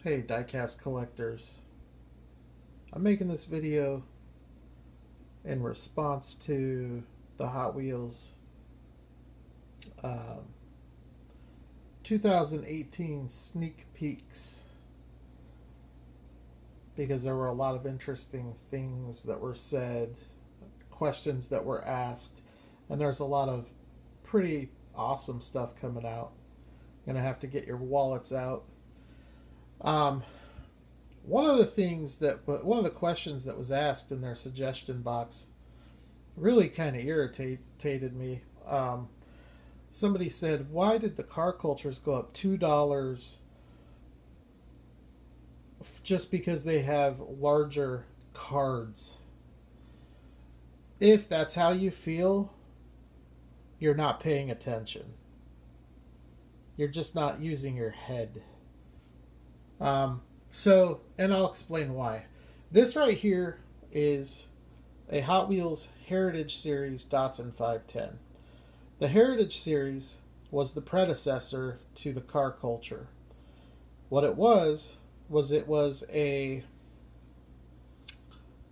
Hey diecast collectors, I'm making this video in response to the Hot Wheels um, 2018 sneak peeks, because there were a lot of interesting things that were said, questions that were asked, and there's a lot of pretty awesome stuff coming out. You're gonna have to get your wallets out. Um, One of the questions that was asked in their suggestion box really kind of irritated me. Somebody said, "Why did the car cultures go up $2 just because they have larger cards?" If that's how you feel, you're not paying attention. You're just not using your head. And I'll explain why. This right here is a Hot Wheels Heritage Series Datsun 510. The Heritage Series was the predecessor to the car culture. What it was a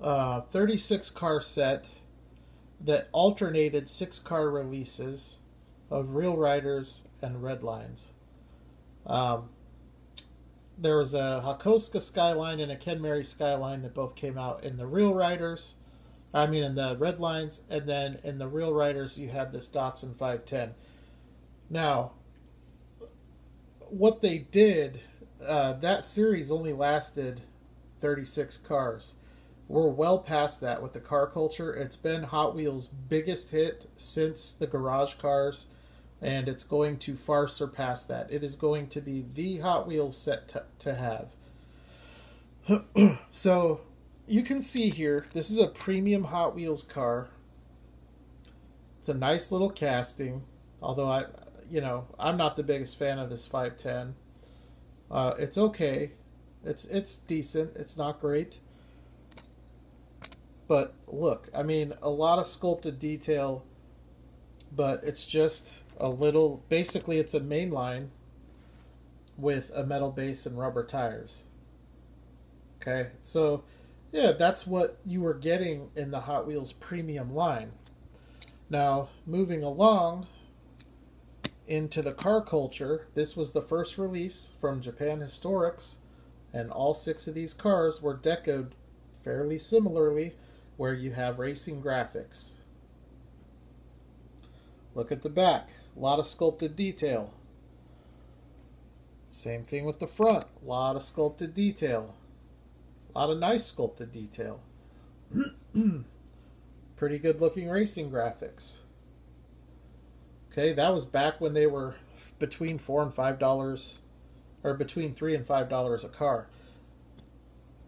36 car set that alternated 6 car releases of Real Riders and Redlines. There was a Hakosuka Skyline and a Ken Mary Skyline that both came out in the Real Riders. In the Redlines, and then in the Real Riders you had this Datsun 510. Now, what they did, that series only lasted 36 cars. We're well past that with the car culture. It's been Hot Wheels' biggest hit since the garage cars, and it's going to far surpass that. It is going to be the Hot Wheels set to have. So, you can see here, this is a premium Hot Wheels car. It's a nice little casting, although I'm not the biggest fan of this 510. It's okay. It's decent. It's not great. But look, a lot of sculpted detail, but it's just a little, basically it's a mainline with a metal base and rubber tires. Okay, so yeah, that's what you were getting in the Hot Wheels premium line. Now, moving along into the car culture, this was the first release from Japan Historics, and all 6 of these cars were decoed fairly similarly, where you have racing graphics. Look at the back. A lot of sculpted detail. Same thing with the front. A lot of sculpted detail. A lot of nice sculpted detail. Pretty good looking racing graphics. Okay, that was back when they were between $4 and $5, or between $3 and $5 a car.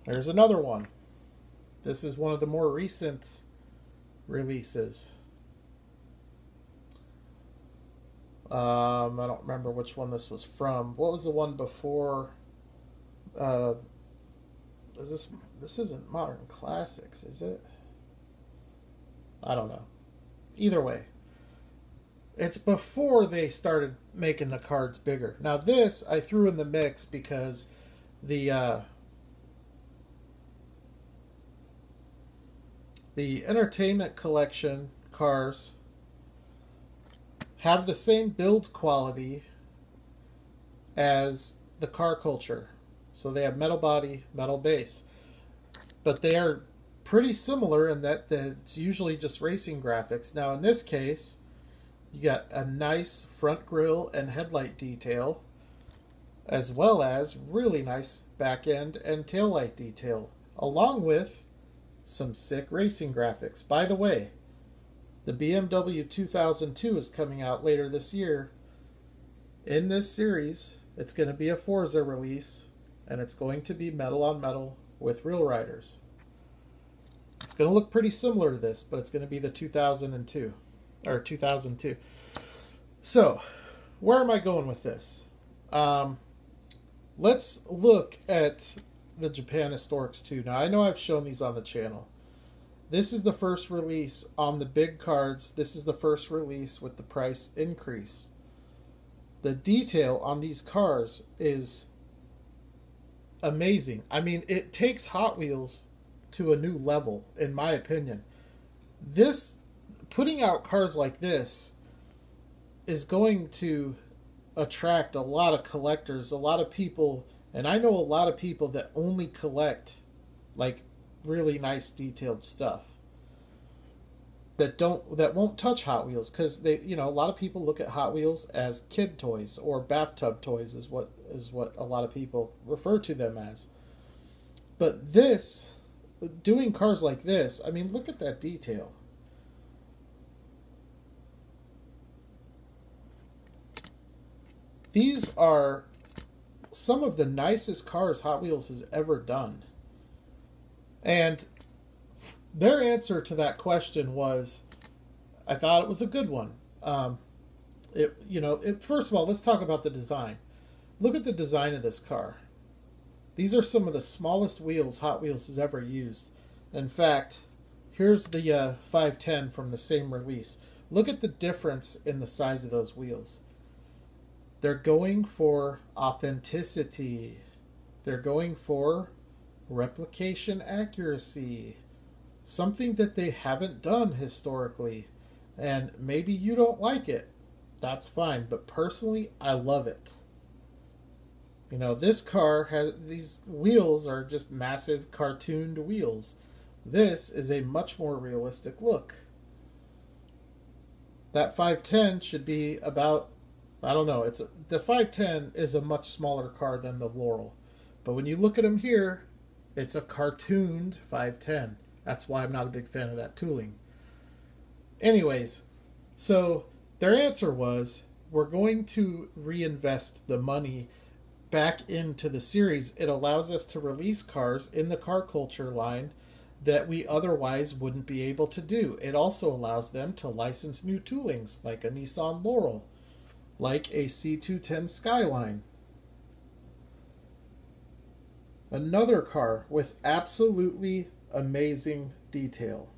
There's another one. This is one of the more recent releases. I don't remember which one this was from. What was the one before? This isn't Modern Classics, is it? I don't know. Either way, it's before they started making the cards bigger. Now this I threw in the mix because the Entertainment Collection cars have the same build quality as the car culture. So they have metal body, metal base. But they are pretty similar in that it's usually just racing graphics. Now in this case, you got a nice front grille and headlight detail, as well as really nice back end and taillight detail, along with some sick racing graphics. By the way, the BMW 2002 is coming out later this year. In this series, it's going to be a Forza release, and it's going to be metal on metal with Real Riders. It's going to look pretty similar to this, but it's going to be the 2002. So, where am I going with this? Let's look at the Japan Historics 2. Now, I know I've shown these on the channel. This is the first release on the big cards. This is the first release with the price increase. The detail on these cars is amazing. I mean, it takes Hot Wheels to a new level, in my opinion. This, putting out cars like this, is going to attract a lot of collectors, a lot of people, and I know a lot of people that only collect like really nice detailed stuff that won't touch Hot Wheels, because they, you know, a lot of people look at Hot Wheels as kid toys, or bathtub toys is what a lot of people refer to them as. But this, doing cars like this, I mean, look at that detail. These are some of the nicest cars Hot Wheels has ever done. And their answer to that question was, I thought it was a good one. First of all, let's talk about the design. Look at the design of this car. These are some of the smallest wheels Hot Wheels has ever used. In fact, here's the 510 from the same release. Look at the difference in the size of those wheels. They're going for authenticity. They're going for replication accuracy. Something that they haven't done historically. And maybe you don't like it. That's fine. But personally, I love it. You know, this car has, these wheels are just massive cartooned wheels. This is a much more realistic look. That 510 should be about, I don't know, the 510 is a much smaller car than the Laurel. But when you look at them here, it's a cartooned 510. That's why I'm not a big fan of that tooling. Anyways, so their answer was, we're going to reinvest the money back into the series. It allows us to release cars in the car culture line that we otherwise wouldn't be able to do. It also allows them to license new toolings, like a Nissan Laurel, like a C210 Skyline. Another car with absolutely amazing detail.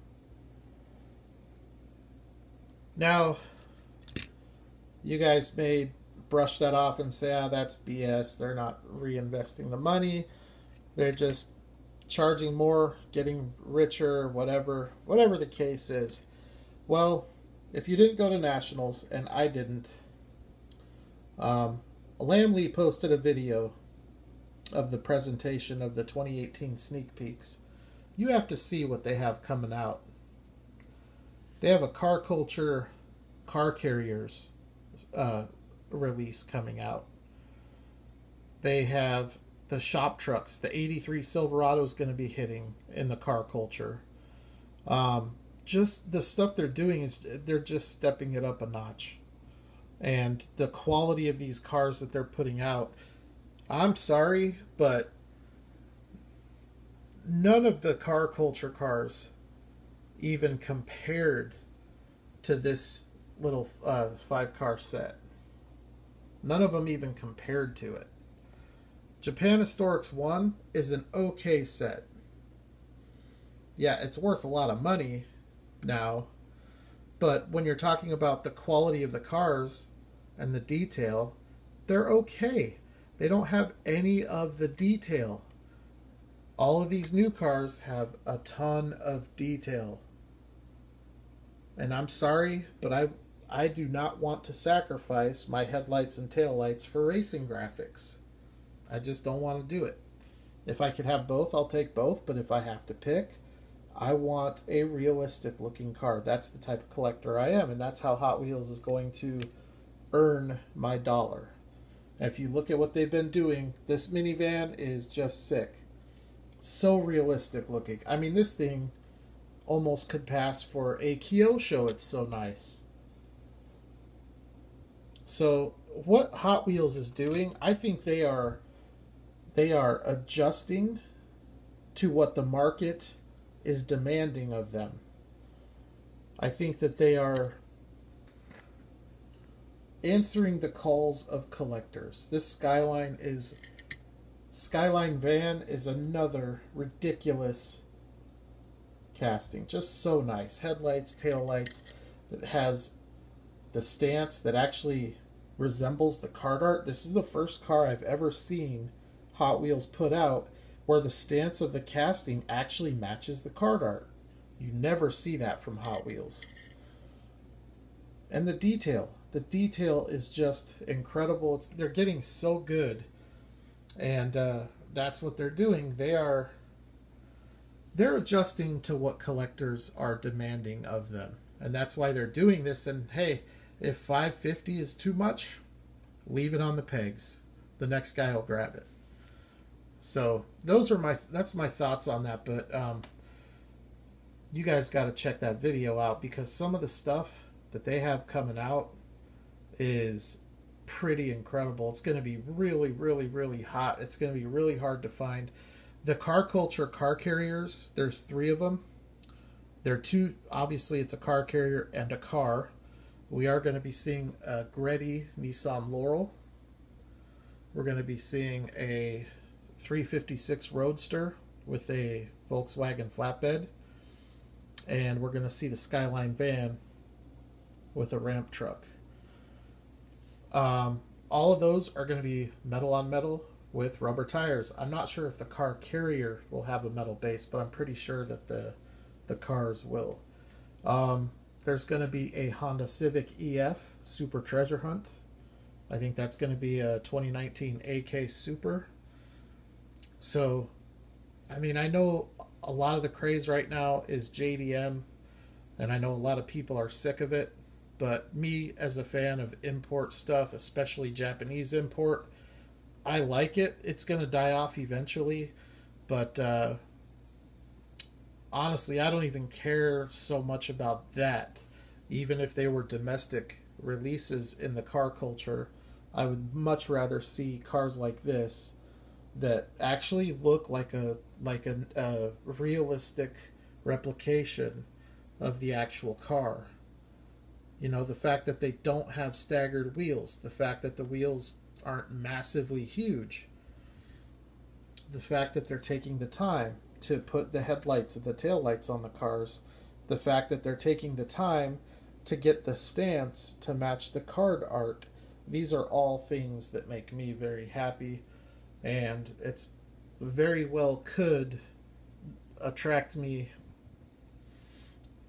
Now, you guys may brush that off and say, that's BS. They're not reinvesting the money. They're just charging more, getting richer, whatever the case is. Well, if you didn't go to Nationals, and I didn't, Lam Lee posted a video of the presentation of the 2018 sneak peeks. You have to see what they have coming out. They have a car culture car carriers release coming out. They have the shop trucks. The 83 Silverado is going to be hitting in the car culture. Just the stuff they're doing is they're just stepping it up a notch. And the quality of these cars that they're putting out, I'm sorry, but none of the car culture cars even compared to this little 5-car set. None of them even compared to it. Japan Historics 1 is an okay set. Yeah, it's worth a lot of money now, but when you're talking about the quality of the cars and the detail, they're okay. They don't have any of the detail. All of these new cars have a ton of detail. And I'm sorry, but I do not want to sacrifice my headlights and taillights for racing graphics. I just don't want to do it. If I could have both, I'll take both, but if I have to pick, I want a realistic looking car. That's the type of collector I am, and that's how Hot Wheels is going to earn my dollar. If you look at what they've been doing, this minivan is just sick. So realistic looking. I mean, this thing almost could pass for a Kyosho. It's so nice. So what Hot Wheels is doing, I think they are adjusting to what the market is demanding of them. I think that they are answering the calls of collectors. This Skyline van is another ridiculous casting. Just so nice. Headlights, taillights. It has the stance that actually resembles the card art. This is the first car I've ever seen Hot Wheels put out where the stance of the casting actually matches the card art. You never see that from Hot Wheels. And the detail is just incredible. They're getting so good, and that's what they're doing. They're adjusting to what collectors are demanding of them, and that's why they're doing this. And hey, if $550 is too much, leave it on the pegs. The next guy will grab it. So that's my thoughts on that. But you guys got to check that video out, because some of the stuff that they have coming out is pretty incredible. It's going to be really, really, really hot. It's going to be really hard to find. The Car Culture car carriers, there's 3 of them. They're 2, obviously it's a car carrier and a car. We are going to be seeing a Greddy Nissan Laurel. We're going to be seeing a 356 Roadster with a Volkswagen flatbed. And we're going to see the Skyline van with a ramp truck. All of those are going to be metal on metal with rubber tires. I'm not sure if the car carrier will have a metal base, but I'm pretty sure that the cars will. There's going to be a Honda Civic EF Super Treasure Hunt. I think that's going to be a 2019 AK Super. So, I mean, I know a lot of the craze right now is JDM, and I know a lot of people are sick of it. But me, as a fan of import stuff, especially Japanese import, I like it. It's going to die off eventually. But honestly, I don't even care so much about that. Even if they were domestic releases in the car culture, I would much rather see cars like this that actually look like a realistic replication of the actual car. You know, the fact that they don't have staggered wheels, the fact that the wheels aren't massively huge, the fact that they're taking the time to put the headlights and the taillights on the cars, the fact that they're taking the time to get the stance to match the card art. These are all things that make me very happy, and it's very well could attract me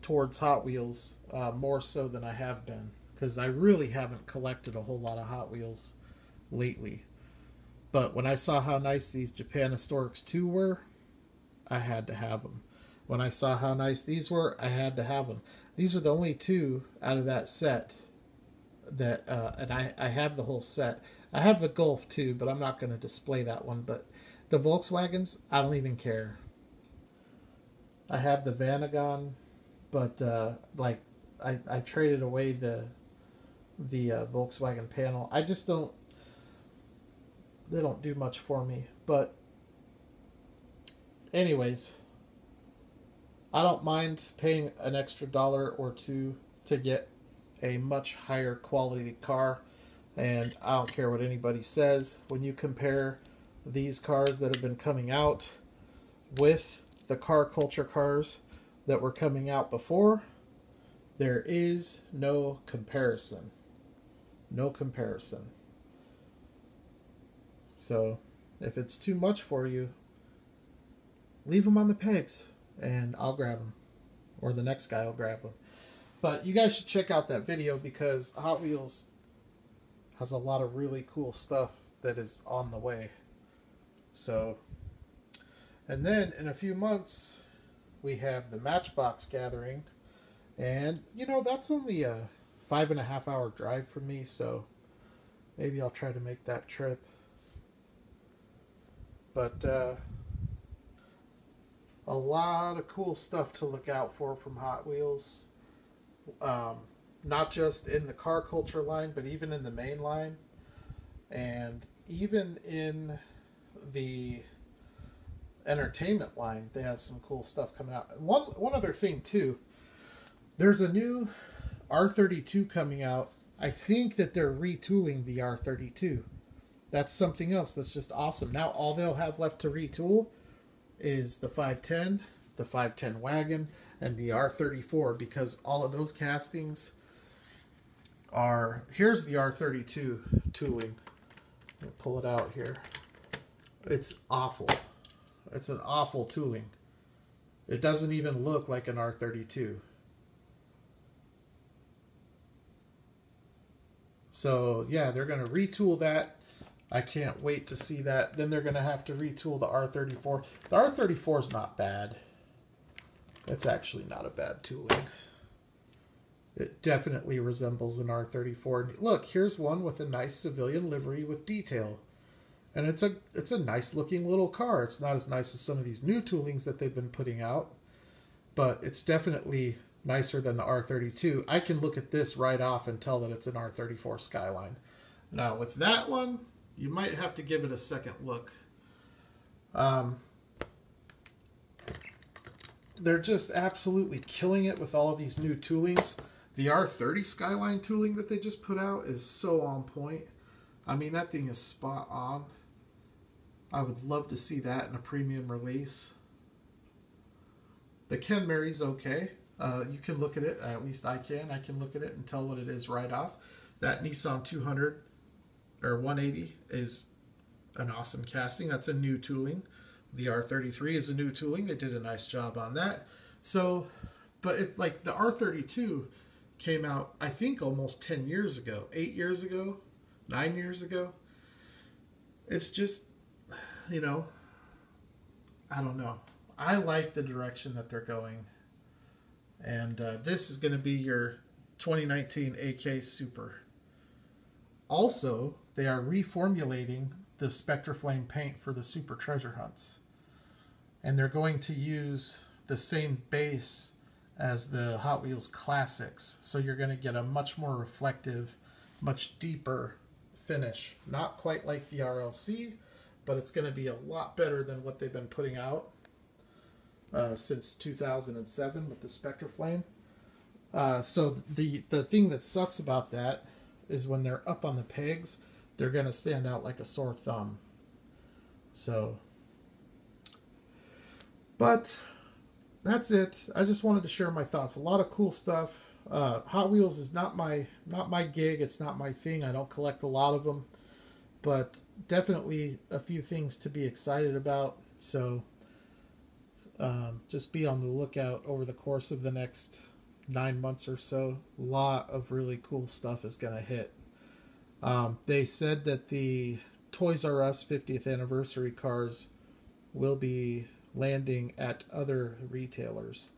towards Hot Wheels more so than I have been, because I really haven't collected a whole lot of Hot Wheels lately. But when I saw how nice these Japan Historics 2 were, I had to have them. When I saw how nice these were, I had to have them. These are the only 2 out of that set that, and I have the whole set. I have the Golf too, but I'm not going to display that one. But the Volkswagens, I don't even care. I have the Vanagon, but like I traded away the Volkswagen panel. I just don't. They don't do much for me. But anyways, I don't mind paying an extra $1 or $2 to get a much higher quality car, and I don't care what anybody says. When you compare these cars that have been coming out with the car culture cars that were coming out before, there is no comparison. No comparison. So, if it's too much for you, leave them on the pegs, and I'll grab them. Or the next guy will grab them. But you guys should check out that video, because Hot Wheels has a lot of really cool stuff that is on the way. So, and then in a few months, we have the Matchbox Gathering. And, you know, that's only a 5.5 hour drive from me, so maybe I'll try to make that trip. But a lot of cool stuff to look out for from Hot Wheels. Not just in the car culture line, but even in the main line. And even in the entertainment line, they have some cool stuff coming out. One other thing, too. There's a new R32 coming out. I think that they're retooling the R32. That's something else that's just awesome. Now all they'll have left to retool is the 510, the 510 wagon, and the R34, because all of those castings are... Here's the R32 tooling. I'll pull it out here. It's awful. It's an awful tooling. It doesn't even look like an R32. So yeah, they're going to retool that. I can't wait to see that. Then they're going to have to retool the R34. The R34 is not bad. It's actually not a bad tooling. It definitely resembles an R34. Look, here's one with a nice civilian livery with detail. And it's a nice looking little car. It's not as nice as some of these new toolings that they've been putting out, but it's definitely nicer than the R32. I can look at this right off and tell that it's an R34 Skyline. Now with that one, you might have to give it a second look. They're just absolutely killing it with all of these new toolings. The R30 Skyline tooling that they just put out is so on point. I mean, that thing is spot on. I would love to see that in a premium release. The Ken Mary's okay. You can look at it, at least I can. I can look at it and tell what it is right off. That Nissan 200 or 180 is an awesome casting. That's a new tooling. The R33 is a new tooling. They did a nice job on that. So, but it's like the R32 came out, I think, almost 10 years ago, 8 years ago, 9 years ago. It's just, you know, I don't know. I like the direction that they're going. And this is going to be your 2019 AK Super. Also, they are reformulating the Spectraflame paint for the Super Treasure Hunts. And they're going to use the same base as the Hot Wheels Classics. So you're going to get a much more reflective, much deeper finish. Not quite like the RLC, but it's going to be a lot better than what they've been putting out since 2007 with the Spectraflame. So the thing that sucks about that is when they're up on the pegs, they're going to stand out like a sore thumb. So, but that's it. I just wanted to share my thoughts. A lot of cool stuff. Hot Wheels is not my gig. It's not my thing. I don't collect a lot of them, but definitely a few things to be excited about. So just be on the lookout over the course of the next 9 months or so. A lot of really cool stuff is going to hit. They said that the Toys R Us 50th anniversary cars will be landing at other retailers,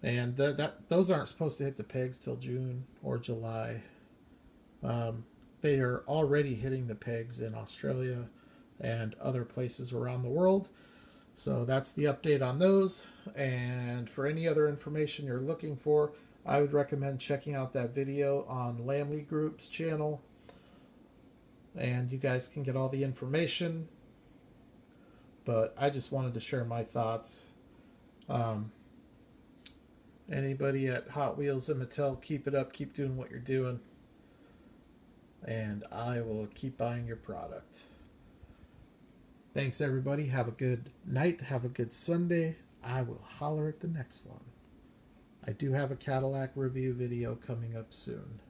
and those aren't supposed to hit the pegs till June or July. They are already hitting the pegs in Australia and other places around the world. So that's the update on those. And for any other information you're looking for, I would recommend checking out that video on Lamley Group's channel. And you guys can get all the information. But I just wanted to share my thoughts. Anybody at Hot Wheels and Mattel, keep it up. Keep doing what you're doing. And I will keep buying your product. Thanks, everybody. Have a good night. Have a good Sunday. I will holler at the next one. I do have a Cadillac review video coming up soon.